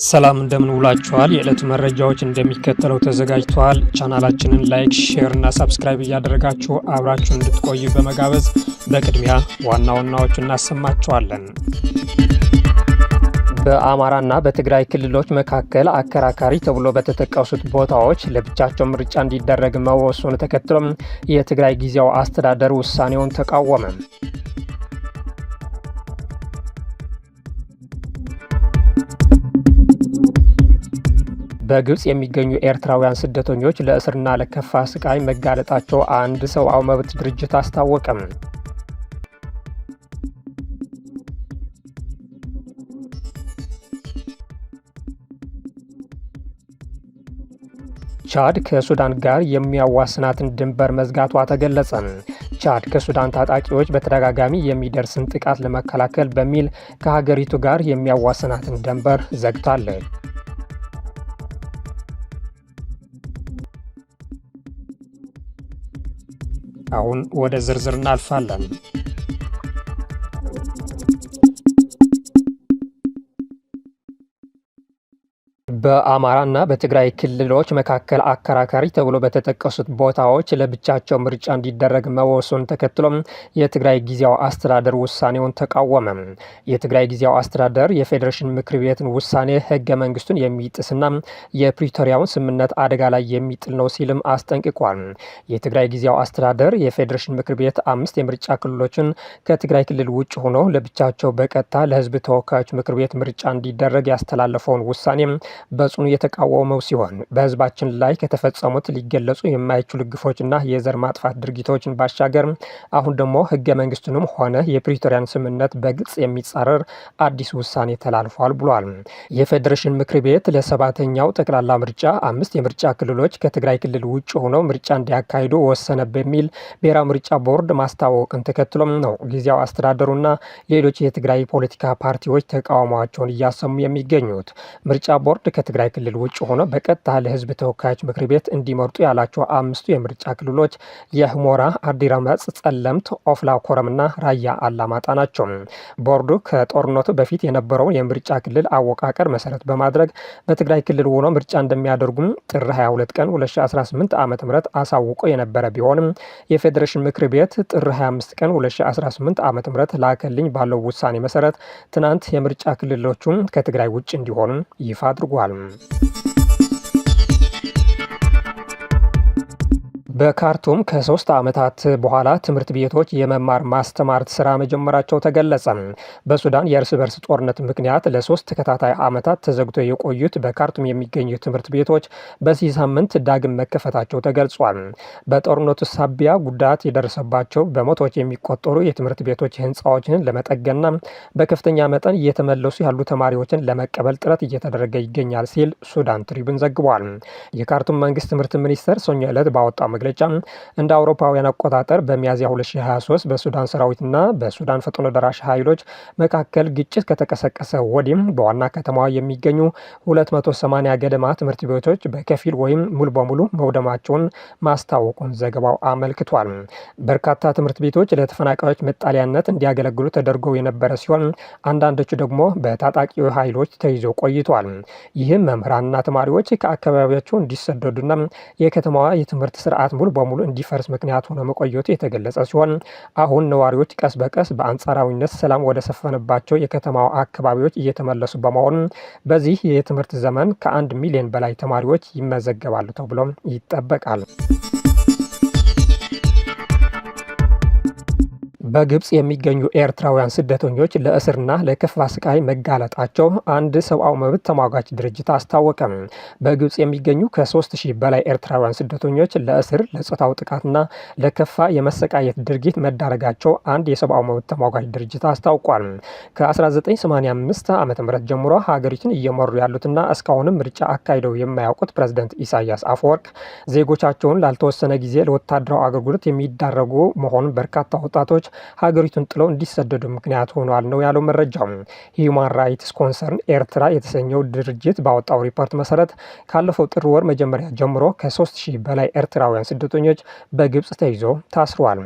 ሰላም እንደምን ውላችኋል። የዕለቱ መረጃዎች እንደሚከተለው ተዘጋጅተዋል። ቻናላችንን ላይክ፣ ሼር እና ሰብስክራይብ እያደረጋችሁ አብራችሁ እንድትቆዩ በመጋበዝ በቅድሚያ ዋና ዋናዎቹ እናሰማችኋለን። በአማራና በትግራይ ክልሎች መካከል አከራካሪ ተብሎ በተጠቀሱት ቦታዎች ለብቻቸው ምርጫ እንዲደረግ መወሰኑን ተከትሎም የትግራይ ጊዜያዊ አስተዳደር ውሳኔውን ተቃወመ። በግብጽ የሚገኙ ኤርትራውያን ስደተኞች ለእስርና ለከፋ ስቃይ መጋለጣቸው አንድ ሰብአዊ መብት ድርጅት አስታወቀም። ቻድ ከሱዳን ጋር የሚያዋስናትን ድንበር መዝጋቷ ተገለጸ። ቻድ ከሱዳን ታጣቂዎች በተደጋጋሚ የሚደርስን ጥቃት ለመከላከል በሚል ከሀገሪቱ ጋር የሚያዋስናትን ድንበር ዘግታለች። አሁን ወደ ዝርዝር እናልፋለን። በአማራና በትግራይ ክልሎች መካከል አከራካሪ ተብሎ በተጠቀሱት ቦታዎች ለብቻቸው ምርጫ እንዲደረግ መወሰኑን ተከትሎም የትግራይ ጊዜያዊ አስተዳደር ውሳኔውን ተቃወመ። የትግራይ ጊዜያዊ አስተዳደር የፌዴሬሽን ምክር ቤትን ውሳኔ ሕገ መንግስቱን የሚጥስና የፕሪቶሪያውን ስምምነት አደጋ ላይ የሚጥል ነው ሲልም አስጠንቅቋል። የትግራይ ጊዜያዊ አስተዳደር የፌዴሬሽን ምክር ቤት 5 የምርጫ ክልሎችን ከትግራይ ክልል ውጭ ሆነው ለብቻቸው በቀጥታ ለሕዝብ ተወካዮች ምክር ቤት ምርጫ እንዲደረግ ያስተላለፈውን ውሳኔ በጽኑ የተቃወመው ሲሆን በህዝባችን ላይ ከተፈጸሙት ሊገለጹ የማይችሉ ግፎችና የዘር ማጥፋት ድርጊቶችን ባሻገር አሁን ደግሞ ህገ መንግስቱንም ሆነ የፕሪቶሪያን ስምምነት በግልጽ የሚጻረር አዲስ ውሳኔ ተላልፏል ብሏል። የፌዴሬሽን ምክር ቤት ለ7ኛው ጠቅላላ ምርጫ 5 የምርጫ ክልሎች ከትግራይ ክልል ውጭ ሆነው ምርጫ እንዲያካሂዱ ወሰነ በሚል ብሔራዊ ምርጫ ቦርድ ማስታወቅን ተከትሎም ነው ጊዜያዊ አስተዳደሩና ሌሎች የትግራይ ፖለቲካ ፓርቲዎች ተቃውሟቸውን እያሰሙ የሚገኙት። ምርጫ ቦርድ ከትግራይ ክልል ውጭ ሆኖ በቀጥታ ለህዝብ ተወካዮች ምክር ቤት እንዲመርጡ ያላቸው 5ቱ የምርጫ ክልሎች የሁመራ፣ አዲረመጽ፣ ጸለምት፣ ኦፍላ ኮረምና ራያ አላማጣ ናቸው። ቦርዱ ከጦርነቱ በፊት የነበረውን የምርጫ ክልል አወቃቀር መሰረት በማድረግ በትግራይ ክልል ሆኖ ምርጫ እንደሚያደርጉም ጥር 22 ቀን 2018 ዓ.ም አሳውቆ የነበረ ቢሆንም የፌዴሬሽን ምክር ቤት ጥር 25 ቀን 2018 ዓ.ም ላከልኝ ባለው ውሳኔ መሰረት ትናንት የምርጫ ክልሎቹን ከትግራይ ውጭ እንዲሆኑ ይፋ አድርጓል። በካርቱም ከ3 ዓመታት በኋላ ትምህርት ቤቶች የመማር ማስተማር ስራ መጀመራቸው ተገለጸ። በሱዳን የእርስ በርስ ጦርነት ምክንያት ለ3 ተከታታይ ዓመታት ተዘግተው የቆዩት በካርቱም የሚገኙ ትምህርት ቤቶች በዚህ ሳምንት ዳግም መከፈታቸው ተገልጿል። በጦርነቱ ሳቢያ ጉዳት የደረሰባቸው በመቶዎች የሚቆጠሩ የትምህርት ቤቶች ህንፃዎችን ለመጠገንና በከፍተኛ መጠን እየተመለሱ ያሉ ተማሪዎችን ለመቀበል ጥረት እየተደረገ ይገኛል ሲል ሱዳን ትሪቡን ዘግቧል። የካርቱም መንግስት ትምህርት ሚኒስቴር ሰኞ ዕለት ባወጣው መግለጫ እንደ አውሮፓውያን አቆጣጠር በሚያዝያ 2023 በሱዳን ሰራዊትና በሱዳን ፈጥኖ ደራሽ ኃይሎች መካከል ግጭት ከተቀሰቀሰ ወዲህም በዋና ከተማዋ የሚገኙ 280 ገደማ ትምህርት ቤቶች በከፊል ወይም ሙሉ በሙሉ መውደማቸውን ማስታወቁን ዘገባው አመልክቷል። በርካታ ትምህርት ቤቶች ለተፈናቃዮች መጣሊያነት እንዲያገለግሉ ተደርገው የነበረ ሲሆን አንዳንዶቹ ደግሞ በታጣቂ ኃይሎች ተይዘው ቆይቷል። ይህም መምህራንና ተማሪዎች ከአካባቢያቸው እንዲሰደዱና የከተማዋ የትምህርት ስርዓት ሙሉ በሙሉ እንዲፈርስ ምክንያት ሆኖ መቆየቱ የተገለጸ ሲሆን አሁን ነዋሪዎች ቀስ በቀስ በአንጻራዊነት ሰላም ወደ ሰፈነባቸው የከተማው አካባቢዎች እየተመለሱ በመሆኑ በዚህ የትምህርት ዘመን ከ1 ሚሊዮን በላይ ተማሪዎች ይመዘገባሉ ተብሎ ይጠበቃል። በግብጽ የሚገኙ ኤርትራውያን ስደተኞች ለእስርና ለከፋ ስቃይ መጋለጣቸው አንድ ሰብአዊ መብት ተሟጋች ድርጅት አስታወቀ። በግብጽ የሚገኙ ከ3000 በላይ ኤርትራውያን ስደተኞች ለእስር፣ ለጾታዊ ጥቃትና ለከፋ የመሰቃየት ድርጊት መዳረጋቸው አንድ የሰብአዊ መብት ተሟጋች ድርጅት አስታውቋል። ከ1985 ዓ.ም ጀምሮ ሀገሪቱን እየመሩ ያሉትና እስካሁንም ምርጫ አካሂደው የማያውቁት ፕሬዝዳንት ኢሳያስ አፈወርቅ ዜጎቻቸውን ላልተወሰነ ጊዜ ለወታደራዊ አገልግሎት የሚዳረጉ መሆኑን በርካታ ወጣቶች ሀገሪቱን ጥለው እንዲሰደዱ ምክንያት ሆኗል ነው ያለው መረጃው። ሂዩማን ራይትስ ኮንሰርን ኤርትራ የተሰኘው ድርጅት ባወጣው ሪፖርት መሰረት ካለፈው ጥር ወር መጀመሪያ ጀምሮ ከ3000 በላይ ኤርትራውያን ስደተኞች በግብጽ ተይዞ ታስረዋል።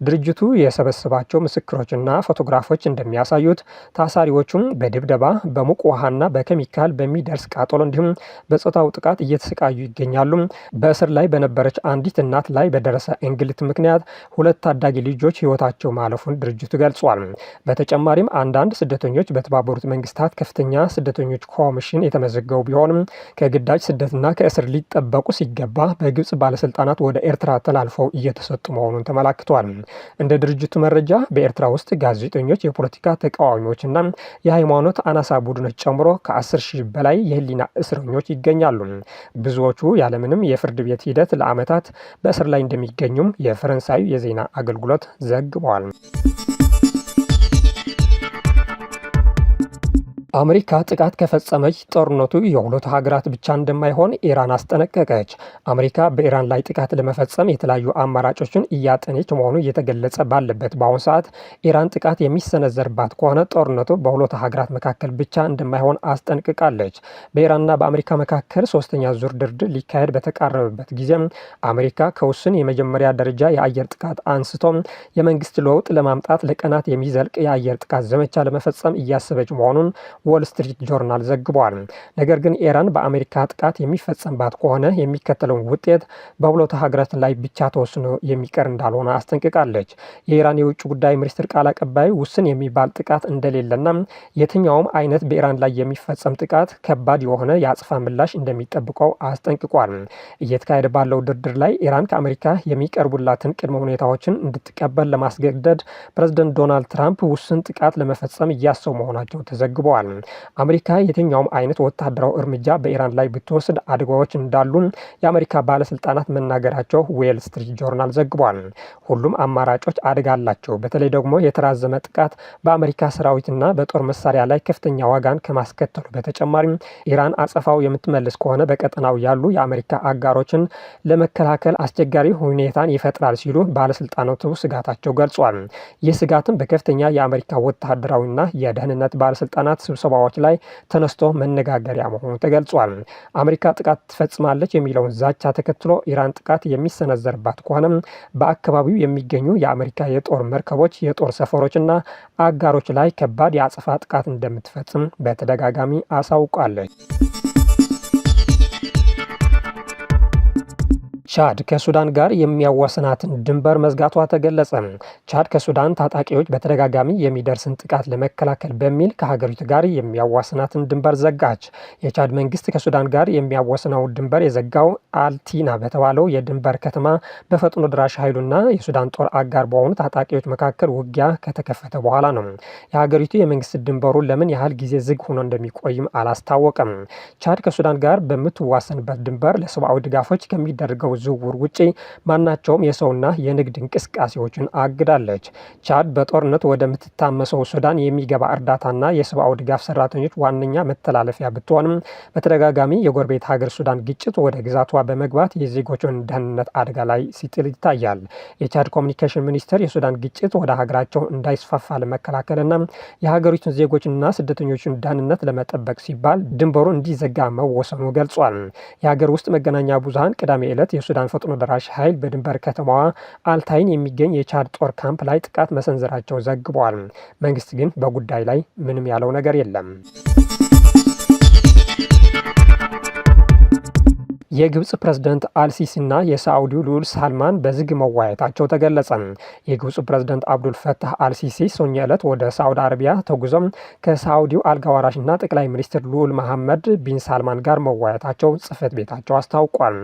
ድርጅቱ የሰበሰባቸው ምስክሮችና ፎቶግራፎች እንደሚያሳዩት ታሳሪዎቹም በድብደባ በሙቅ ውሃና በኬሚካል በሚደርስ ቃጠሎ እንዲሁም በጾታው ጥቃት እየተሰቃዩ ይገኛሉ። በእስር ላይ በነበረች አንዲት እናት ላይ በደረሰ እንግልት ምክንያት 2 ታዳጊ ልጆች ህይወታቸው ማለፉን ድርጅቱ ገልጿል። በተጨማሪም አንዳንድ ስደተኞች በተባበሩት መንግስታት ከፍተኛ ስደተኞች ኮሚሽን የተመዘገቡ ቢሆንም ከግዳጅ ስደትና ከእስር ሊጠበቁ ሲገባ በግብጽ ባለስልጣናት ወደ ኤርትራ ተላልፈው እየተሰጡ መሆኑን ተመላክቷል። እንደ ድርጅቱ መረጃ በኤርትራ ውስጥ ጋዜጠኞች፣ የፖለቲካ ተቃዋሚዎችና የሃይማኖት አናሳ ቡድኖች ጨምሮ ከ10,000 በላይ የህሊና እስረኞች ይገኛሉ። ብዙዎቹ ያለምንም የፍርድ ቤት ሂደት ለዓመታት በእስር ላይ እንደሚገኙም የፈረንሳዩ የዜና አገልግሎት ዘግቧል። አሜሪካ ጥቃት ከፈጸመች ጦርነቱ የሁለቱ ሀገራት ብቻ እንደማይሆን ኢራን አስጠነቀቀች። አሜሪካ በኢራን ላይ ጥቃት ለመፈጸም የተለያዩ አማራጮችን እያጠነች መሆኑ እየተገለጸ ባለበት በአሁኑ ሰዓት ኢራን ጥቃት የሚሰነዘርባት ከሆነ ጦርነቱ በሁለቱ ሀገራት መካከል ብቻ እንደማይሆን አስጠንቅቃለች። በኢራንና በአሜሪካ መካከል 3ኛ ዙር ድርድር ሊካሄድ በተቃረበበት ጊዜ አሜሪካ ከውስን የመጀመሪያ ደረጃ የአየር ጥቃት አንስቶ የመንግስት ለውጥ ለማምጣት ለቀናት የሚዘልቅ የአየር ጥቃት ዘመቻ ለመፈጸም እያሰበች መሆኑን ዎል ስትሪት ጆርናል ዘግቧል። ነገር ግን ኢራን በአሜሪካ ጥቃት የሚፈጸምባት ከሆነ የሚከተለውን ውጤት በሁለቱ ሀገራት ላይ ብቻ ተወስኖ የሚቀር እንዳልሆነ አስጠንቅቃለች። የኢራን የውጭ ጉዳይ ሚኒስትር ቃል አቀባይ ውስን የሚባል ጥቃት እንደሌለና የትኛውም አይነት በኢራን ላይ የሚፈጸም ጥቃት ከባድ የሆነ የአጽፋ ምላሽ እንደሚጠብቀው አስጠንቅቋል። እየተካሄደ ባለው ድርድር ላይ ኢራን ከአሜሪካ የሚቀርቡላትን ቅድመ ሁኔታዎችን እንድትቀበል ለማስገደድ ፕሬዝዳንት ዶናልድ ትራምፕ ውስን ጥቃት ለመፈጸም እያሰቡ መሆናቸው ተዘግበዋል። አሜሪካ የትኛውም አይነት ወታደራዊ እርምጃ በኢራን ላይ ብትወስድ አደጋዎች እንዳሉ የአሜሪካ ባለስልጣናት መናገራቸው ዌል ስትሪት ጆርናል ዘግቧል። ሁሉም አማራጮች አደጋ አላቸው። በተለይ ደግሞ የተራዘመ ጥቃት በአሜሪካ ሰራዊትና በጦር መሳሪያ ላይ ከፍተኛ ዋጋን ከማስከተሉ በተጨማሪ ኢራን አጸፋው የምትመልስ ከሆነ በቀጠናው ያሉ የአሜሪካ አጋሮችን ለመከላከል አስቸጋሪ ሁኔታን ይፈጥራል ሲሉ ባለስልጣናቱ ስጋታቸው ገልጿል። ይህ ስጋትም በከፍተኛ የአሜሪካ ወታደራዊና የደህንነት ባለስልጣናት ስብሰባዎች ላይ ተነስቶ መነጋገሪያ መሆኑ ተገልጿል። አሜሪካ ጥቃት ትፈጽማለች የሚለውን ዛቻ ተከትሎ ኢራን ጥቃት የሚሰነዘርባት ከሆነ በአካባቢው የሚገኙ የአሜሪካ የጦር መርከቦች፣ የጦር ሰፈሮችና አጋሮች ላይ ከባድ የአጸፋ ጥቃት እንደምትፈጽም በተደጋጋሚ አሳውቃለች። ቻድ ከሱዳን ጋር የሚያዋስናትን ድንበር መዝጋቷ ተገለጸ። ቻድ ከሱዳን ታጣቂዎች በተደጋጋሚ የሚደርስን ጥቃት ለመከላከል በሚል ከሀገሪቱ ጋር የሚያዋስናትን ድንበር ዘጋች። የቻድ መንግስት ከሱዳን ጋር የሚያዋስነው ድንበር የዘጋው አልቲና በተባለው የድንበር ከተማ በፈጥኖ ድራሽ ኃይሉና የሱዳን ጦር አጋር በሆኑ ታጣቂዎች መካከል ውጊያ ከተከፈተ በኋላ ነው። የሀገሪቱ የመንግስት ድንበሩን ለምን ያህል ጊዜ ዝግ ሆኖ እንደሚቆይም አላስታወቀም። ቻድ ከሱዳን ጋር በምትዋሰንበት ድንበር ለሰብአዊ ድጋፎች ከሚደረገው ዝውውር ውጪ ማናቸውም የሰውና የንግድ እንቅስቃሴዎችን አግዳለች። ቻድ በጦርነት ወደምትታመሰው ሱዳን የሚገባ እርዳታና የሰብአዊ ድጋፍ ሰራተኞች ዋነኛ መተላለፊያ ብትሆንም በተደጋጋሚ የጎረቤት ሀገር ሱዳን ግጭት ወደ ግዛቷ በመግባት የዜጎችን ደህንነት አደጋ ላይ ሲጥል ይታያል። የቻድ ኮሚኒኬሽን ሚኒስቴር የሱዳን ግጭት ወደ ሀገራቸው እንዳይስፋፋ ለመከላከልና የሀገሪቱን ዜጎችና ስደተኞችን ደህንነት ለመጠበቅ ሲባል ድንበሩ እንዲዘጋ መወሰኑ ገልጿል። የሀገር ውስጥ መገናኛ ብዙሃን ቅዳሜ ዕለት የሱዳን ፈጥኖ ደራሽ ኃይል በድንበር ከተማዋ አልታይን የሚገኝ የቻድ ጦር ካምፕ ላይ ጥቃት መሰንዘራቸው ዘግበዋል። መንግስት ግን በጉዳይ ላይ ምንም ያለው ነገር የለም። የግብጽ ፕሬዝዳንት አልሲሲና የሳዑዲው ልዑል ሳልማን በዝግ መወያየታቸው ተገለጸ። የግብጽ ፕሬዝዳንት አብዱል ፈታህ አልሲሲ ሰኞ ዕለት ወደ ሳዑዲ አረቢያ ተጉዘው ከሳዑዲው አልጋ ወራሽና ጠቅላይ ሚኒስትር ልዑል መሐመድ ቢን ሳልማን ጋር መወያየታቸው ጽህፈት ቤታቸው አስታውቋል።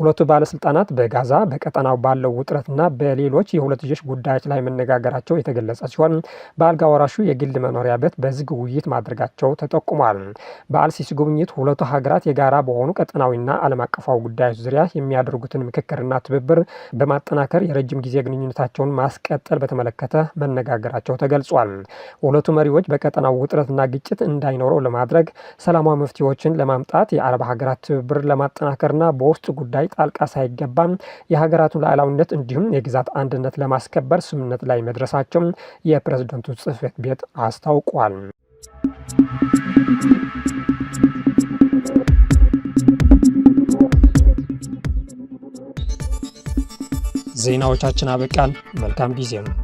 ሁለቱ ባለስልጣናት በጋዛ በቀጠናው ባለው ውጥረትና በሌሎች የሁለትዮሽ ጉዳዮች ላይ መነጋገራቸው የተገለጸ ሲሆን በአልጋ ወራሹ የግል መኖሪያ ቤት በዝግ ውይይት ማድረጋቸው ተጠቁሟል። በአልሲሲ ጉብኝት ሁለቱ ሀገራት የጋራ በሆኑ ቀጠናዊና ዓለም አቀፍ አቀፋዊ ጉዳዮች ዙሪያ የሚያደርጉትን ምክክርና ትብብር በማጠናከር የረጅም ጊዜ ግንኙነታቸውን ማስቀጠል በተመለከተ መነጋገራቸው ተገልጿል። ሁለቱ መሪዎች በቀጠናው ውጥረትና ግጭት እንዳይኖረው ለማድረግ ሰላማዊ መፍትሄዎችን ለማምጣት የአረብ ሀገራት ትብብር ለማጠናከርና በውስጥ ጉዳይ ጣልቃ ሳይገባም የሀገራቱን ሉዓላዊነት እንዲሁም የግዛት አንድነት ለማስከበር ስምምነት ላይ መድረሳቸው የፕሬዝዳንቱ ጽሕፈት ቤት አስታውቋል። ዜናዎቻችን አበቃን። መልካም ጊዜ ነው።